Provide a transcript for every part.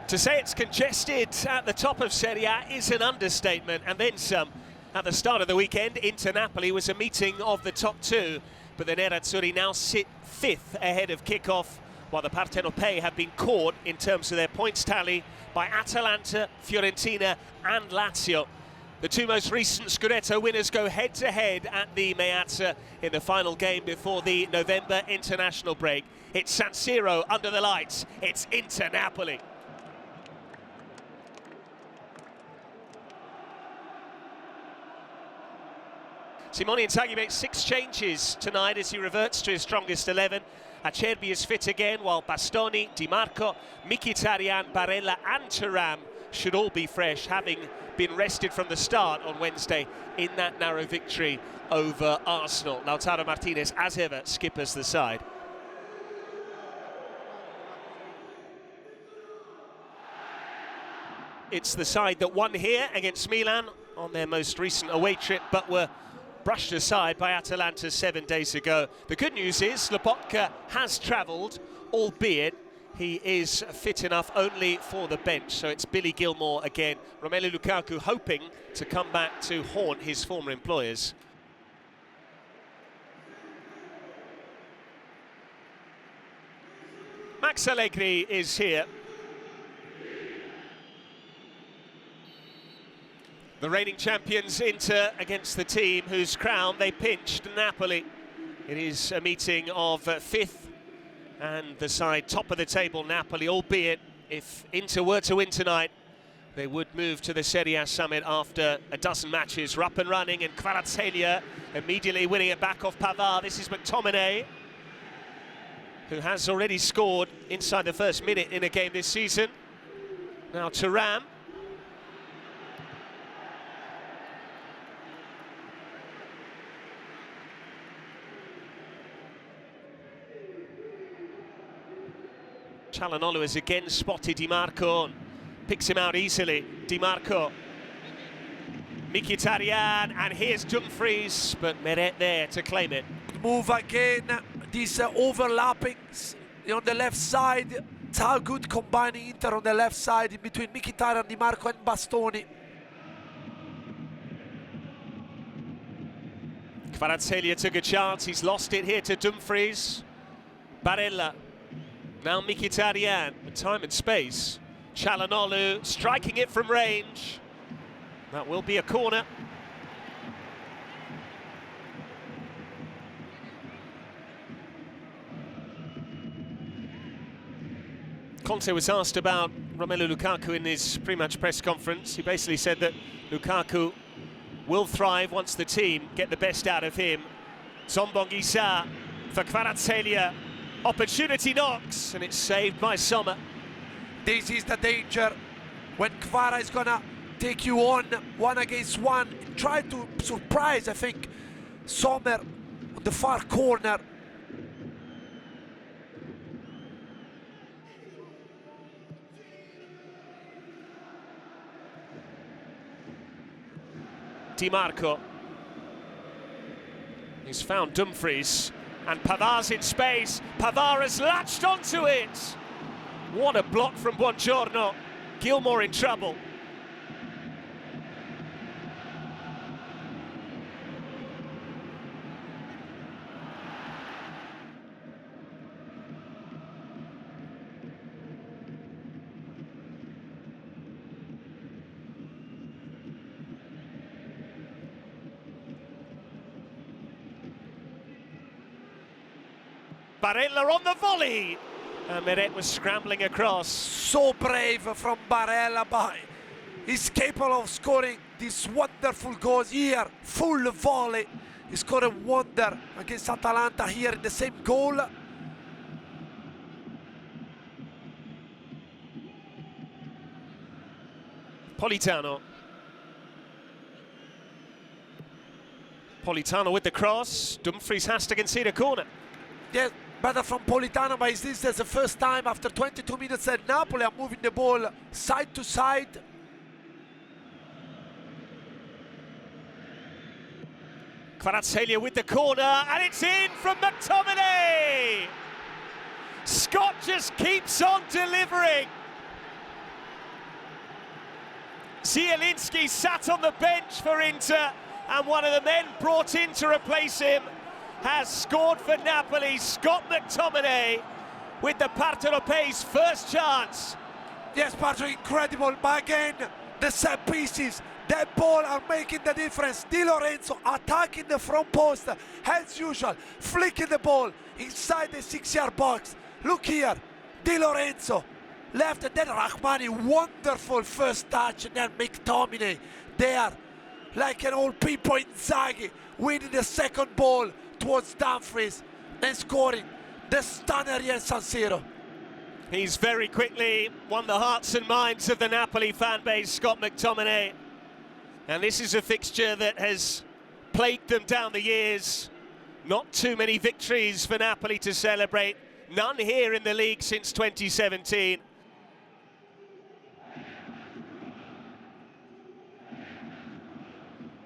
To say it's congested at the top of Serie A is an understatement, and then some. At the start of the weekend, Inter-Napoli was a meeting of the top two, but the Nerazzurri now sit fifth ahead of kickoff, while the Partenopei have been caught in terms of their points tally by Atalanta, Fiorentina and Lazio. The two most recent Scudetto winners go head-to-head at the Meazza in the final game before the November international break. It's San Siro under the lights. It's Inter-Napoli. Simone Inzaghi makes 6 changes tonight as he reverts to his strongest 11. Acerbi is fit again, while Bastoni, Di Marco, Mkhitaryan, Barella and Thuram should all be fresh, having been rested from the start on Wednesday in that narrow victory over Arsenal. Lautaro Martinez, as ever, skippers the side. It's the side that won here against Milan on their most recent away trip, but were brushed aside by Atalanta 7 days ago. The good news is Lobotka has travelled, albeit he is fit enough only for the bench, so it's Billy Gilmour again. Romelu Lukaku hoping to come back to haunt his former employers. Max Allegri is here. The reigning champions Inter against the team whose crown they pinched, Napoli. It is a meeting of fifth and the side top of the table, Napoli, albeit if Inter were to win tonight, they would move to the Serie A summit after a dozen matches. We're up and running, and Kvaratskhelia immediately winning it back off Pavard. This is McTominay, who has already scored inside the first minute in a game this season. Now Thuram. Calhanoglu has again spotted Di Marco and picks him out easily. Di Marco, Mkhitaryan, and here's Dumfries, but Meret there to claim it. Move again, these overlapping on the left side. It's how good combining Inter on the left side in between Mkhitaryan, Di Marco and Bastoni. Kvaratskhelia took a chance, he's lost it here to Dumfries. Barella. Now Mkhitaryan, with time and space. Calhanoglu striking it from range. That will be a corner. Conte was asked about Romelu Lukaku in his pre-match press conference. He basically said that Lukaku will thrive once the team get the best out of him. Zombongi-Sa for Kvaratskhelia. Opportunity knocks, and it's saved by Sommer. This is the danger when Kvara is gonna take you on 1 against 1. Try to surprise, I think, Sommer on the far corner. Di Marco. He's found Dumfries. And Pavard's in space. Pavard has latched onto it. What a block from Buongiorno. Gilmour in trouble. Barella on the volley, and Meret was scrambling across. So brave from Barella, but he's capable of scoring these wonderful goals here. Full volley. He scored a wonder against Atalanta here in the same goal. Politano with the cross. Dumfries has to concede a corner. Yes, better from Politano, but this is the first time after 22 minutes that Napoli are moving the ball side to side. Kvaratskhelia with the corner, and it's in from McTominay! Scott just keeps on delivering. Zielinski sat on the bench for Inter, and one of the men brought in to replace him has scored for Napoli. Scott McTominay with the Partenopei's first chance. Yes, Patrick, incredible. But again, the set pieces, that ball are making the difference. Di Lorenzo attacking the front post as usual, flicking the ball inside the 6-yard box. Look here, Di Lorenzo left, and then Rahmani, wonderful first touch, and then McTominay there, like an old Pippo Inzaghi, winning the second ball towards Dumfries and scoring the stunner here in San Siro. He's very quickly won the hearts and minds of the Napoli fan base, Scott McTominay. And this is a fixture that has plagued them down the years. Not too many victories for Napoli to celebrate. None here in the league since 2017.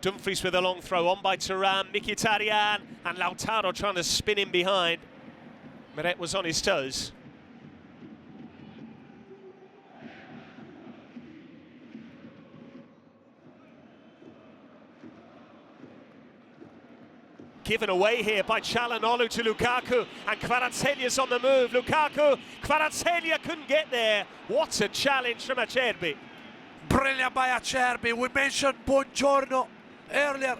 Dumfries with a long throw on by Thuram, Mkhitaryan, and Lautaro trying to spin in behind. Meret was on his toes. Given away here by Calhanoglu to Lukaku, and Kvaratskhelia on the move. Lukaku, Kvaratskhelia couldn't get there. What a challenge from Acerbi. Brilliant by Acerbi. We mentioned Buongiorno earlier.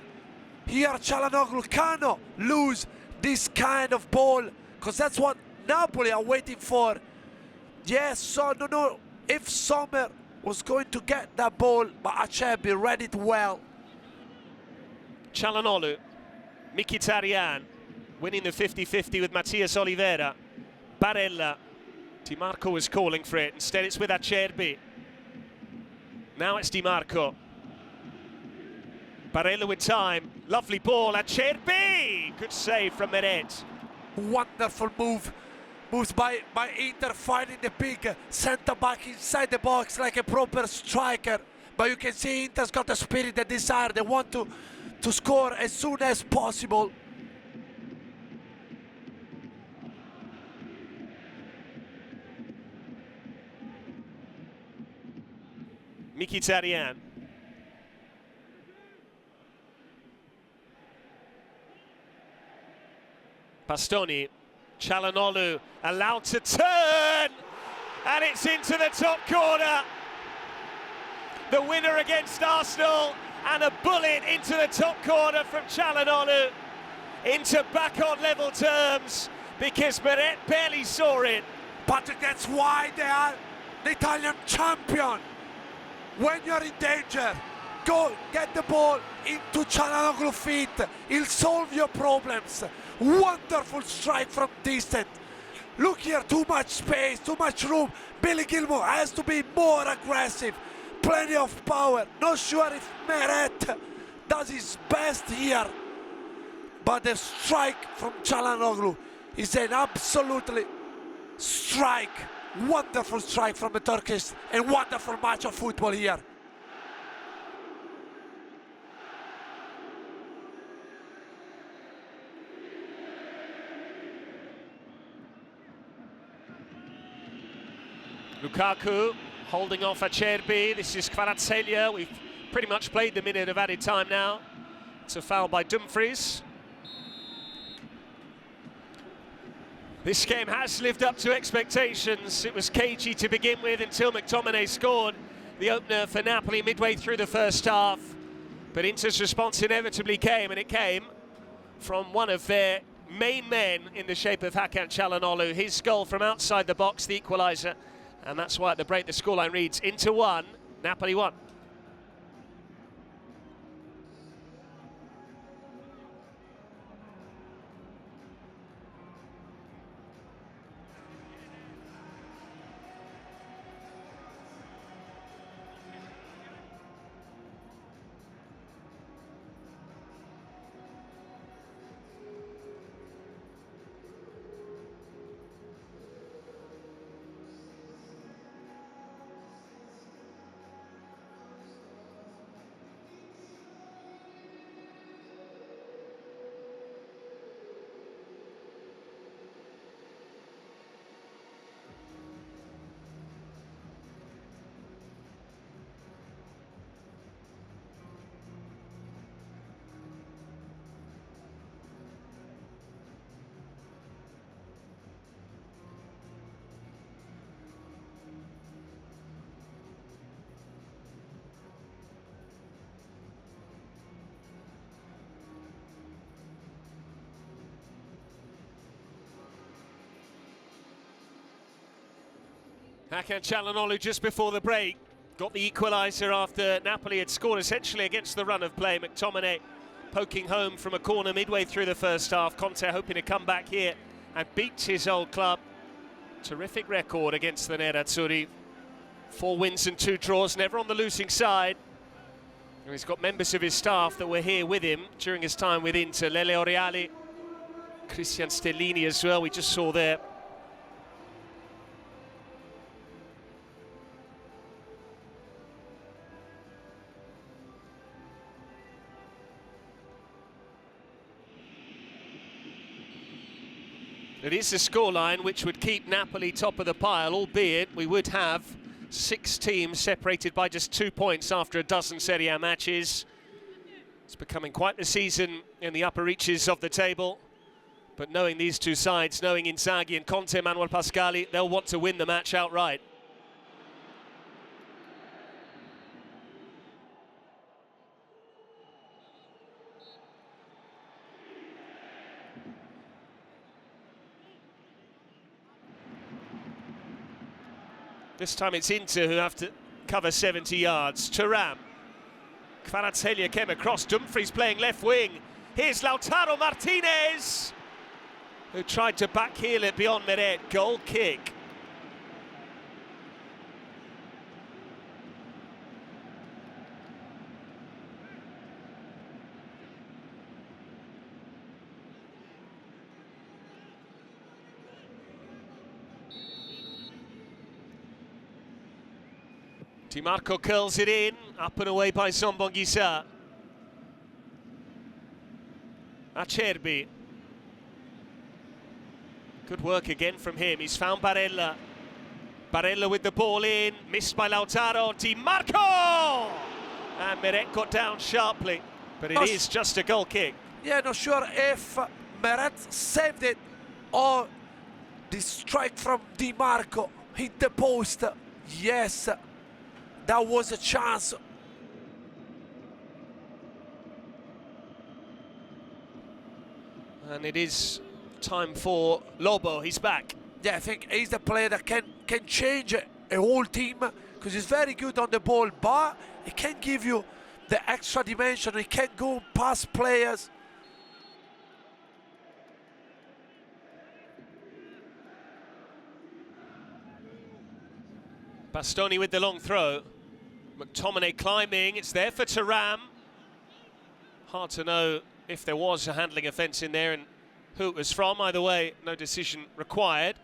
Here Calhanoglu cannot lose this kind of ball, because that's what Napoli are waiting for. Yes, so don't know if Sommer was going to get that ball, but Acerbi read it well. Calhanoglu, Mkhitaryan winning the 50-50 with Mattias Oliveira. Barella, Di Marco was calling for it, instead it's with Acerbi. Now it's Di Marco. Barella with time, lovely ball, Acerbi! Good save from Meret. Wonderful moves by Inter, finding the big centre-back inside the box like a proper striker. But you can see Inter's got the spirit, the desire, they want to score as soon as possible. Mkhitaryan. Bastoni, Calhanoglu allowed to turn, and it's into the top corner. The winner against Arsenal, and a bullet into the top corner from Calhanoglu. Into back on level terms, because Meret barely saw it. Patrick, that's why they are the Italian champion. When you're in danger, go get the ball into Calhanoglu's feet. He'll solve your problems. Wonderful strike from distance. Look here, too much space, too much room. Billy Gilmour has to be more aggressive. Plenty of power. Not sure if Meret does his best here. But the strike from Calhanoglu is an absolutely strike. Wonderful strike from the Turkish, and wonderful match of football here. Lukaku holding off Acerbi. This is Kvaratskhelia. We've pretty much played the minute of added time now. It's a foul by Dumfries. This game has lived up to expectations. It was cagey to begin with until McTominay scored the opener for Napoli midway through the first half. But Inter's response inevitably came, and it came from one of their main men in the shape of Hakan Calhanoglu. His goal from outside the box, the equalizer. And that's why at the break the scoreline reads Inter 1, Napoli 1. Calhanoglu just before the break got the equalizer after Napoli had scored essentially against the run of play. McTominay poking home from a corner midway through the first half. Conte hoping to come back here and beat his old club. Terrific record against the Nerazzurri. 4 wins and 2 draws, never on the losing side. And he's got members of his staff that were here with him during his time with Inter. Reali, Christian Stellini as well, we just saw there. It is a scoreline which would keep Napoli top of the pile, albeit we would have 6 teams separated by just 2 points after a dozen Serie A matches. It's becoming quite the season in the upper reaches of the table. But knowing these two sides, knowing Inzaghi and Conte, Manuel Pascali, they'll want to win the match outright. This time it's Inter who have to cover 70 yards. Thuram. Kvaratskhelia came across. Dumfries playing left wing. Here's Lautaro Martinez, who tried to backheel it beyond Meret. Goal kick. Di Marco curls it in, up and away by Zombonguisa. Acerbi. Good work again from him. He's found Barella. Barella with the ball in, missed by Lautaro. Di Marco! And Meret got down sharply, but it is just a goal kick. Yeah, not sure if Meret saved it or the strike from Di Marco hit the post. Yes. That was a chance. And it is time for Lobo. He's back. Yeah, I think he's the player that can change a whole team, because he's very good on the ball, but he can give you the extra dimension. He can go past players. Bastoni with the long throw. McTominay climbing, it's there for Thuram. Hard to know if there was a handling offence in there and who it was from. Either way, no decision required.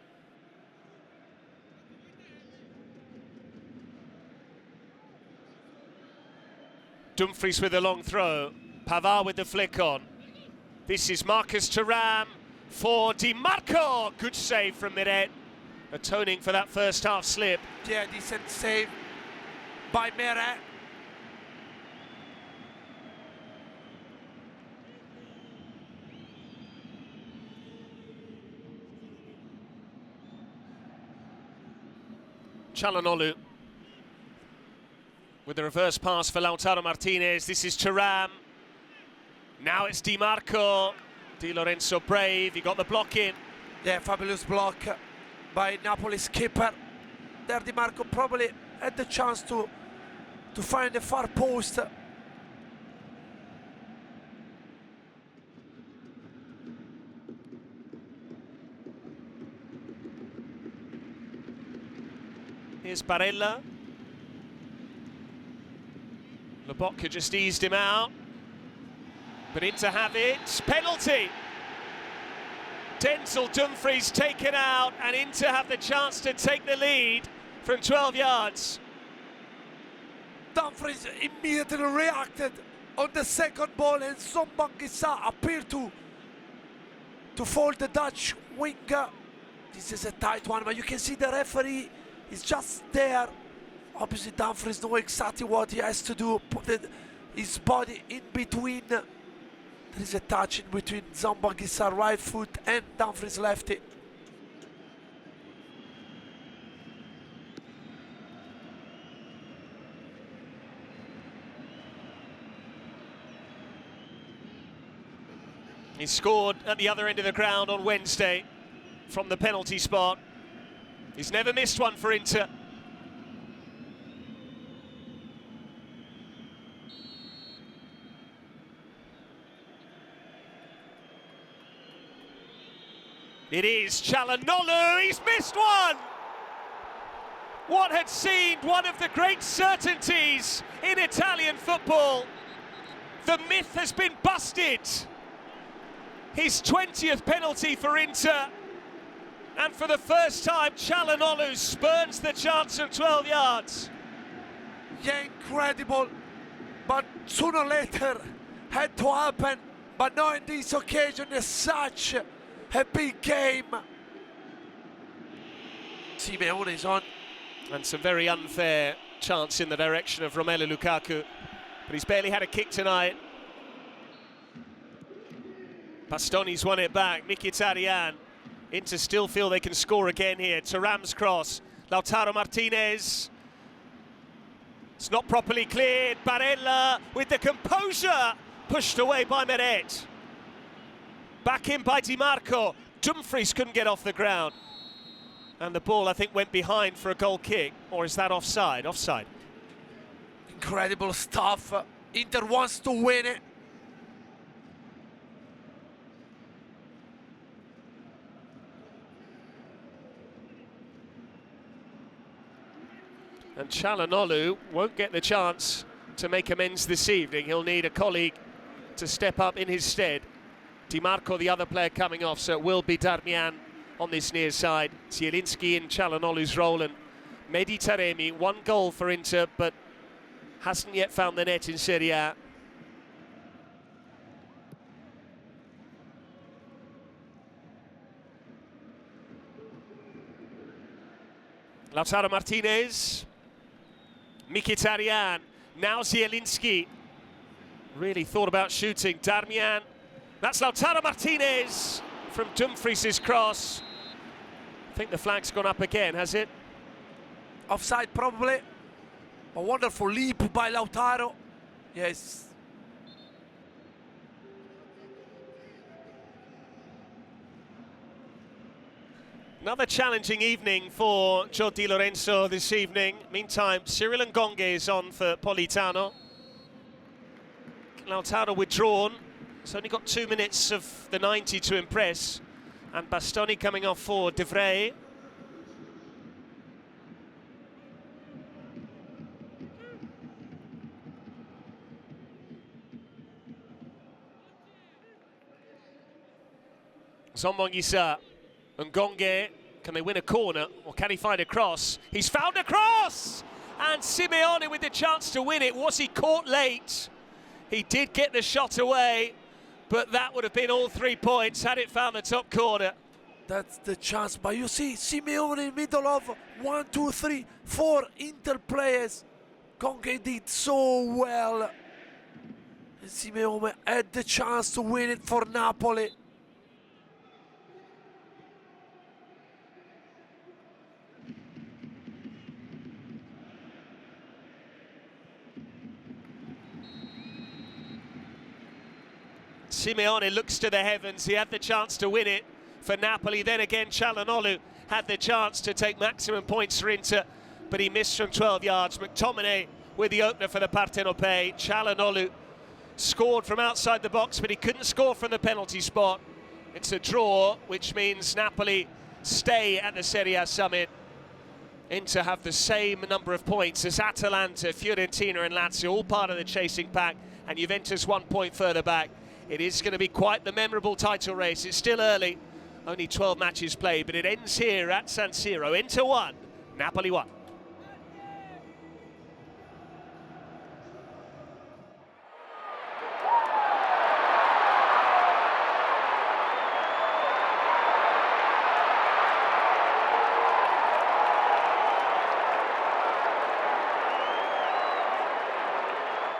Dumfries with the long throw. Pavard with the flick on. This is Marcus Thuram for Di Marco. Good save from Meret. Atoning for that first half slip. Yeah, decent save by Meret. Calhanoglu with the reverse pass for Lautaro Martinez. This is Thuram. Now it's Di Marco. Di Lorenzo brave, he got the block in. Yeah, fabulous block by Napoli's keeper. There Di Marco probably had the chance to find the far post. Here's Barella. Lobotka just eased him out. But Inter have it. Penalty! Denzel Dumfries taken out, and Inter have the chance to take the lead from 12 yards. Dumfries immediately reacted on the second ball, and Zombonguisa appeared to fold the Dutch winger. This is a tight one, but you can see the referee is just there. Obviously Dumfries knows exactly what he has to do, put his body in between. There is a touch in between Zombonguisa right foot and Dumfries lefty. He scored at the other end of the ground on Wednesday from the penalty spot. He's never missed one for Inter. It is Calhanoglu, he's missed one! What had seemed one of the great certainties in Italian football. The myth has been busted. His 20th penalty for Inter. And for the first time, Calhanoglu spurns the chance of 12 yards. Yeah, incredible. But sooner or later, had to happen. But not in this occasion, as such a big game. Simeone is on. And some very unfair chance in the direction of Romelu Lukaku. But he's barely had a kick tonight. Bastoni's won it back. Mkhitaryan. Inter still feel they can score again here. Thuram's cross. Lautaro Martinez. It's not properly cleared. Barella with the composure. Pushed away by Meret. Back in by Di Marco. Dumfries couldn't get off the ground. And the ball, I think, went behind for a goal kick. Or is that offside? Offside. Incredible stuff. Inter wants to win it. And Calhanoglu won't get the chance to make amends this evening. He'll need a colleague to step up in his stead. Di Marco, the other player, coming off, so it will be Darmian on this near side. Zielinski in Calhanoglu's role, and Mehdi Taremi, one goal for Inter, but hasn't yet found the net in Serie A. Lautaro Martinez. Mkhitaryan, now Zielinski. Really thought about shooting. Darmian. That's Lautaro Martinez from Dumfries' cross. I think the flag's gone up again, has it? Offside probably. A wonderful leap by Lautaro. Yes. Another challenging evening for Joe Di Lorenzo this evening. Meantime, Cyril Ngonge is on for Politano. Lautaro withdrawn. He's only got 2 minutes of the 90 to impress. And Bastoni coming off for De Vrij. Zombongisa. Ngonge, can they win a corner or can he find a cross? He's found a cross! And Simeone with the chance to win it. Was he caught late? He did get the shot away, but that would have been all 3 points had it found the top corner. That's the chance, but you see Simeone in the middle of 1, 2, 3, 4 Inter players. Ngonge did so well. And Simeone had the chance to win it for Napoli. Simeone looks to the heavens. He had the chance to win it for Napoli. Then again, Calhanoglu had the chance to take maximum points for Inter, but he missed from 12 yards. McTominay with the opener for the Partenopei. Calhanoglu scored from outside the box, but he couldn't score from the penalty spot. It's a draw, which means Napoli stay at the Serie A summit. Inter have the same number of points as Atalanta, Fiorentina and Lazio, all part of the chasing pack, and Juventus 1 point further back. It is going to be quite the memorable title race. It's still early, only 12 matches played, but it ends here at San Siro. Inter 1, Napoli 1.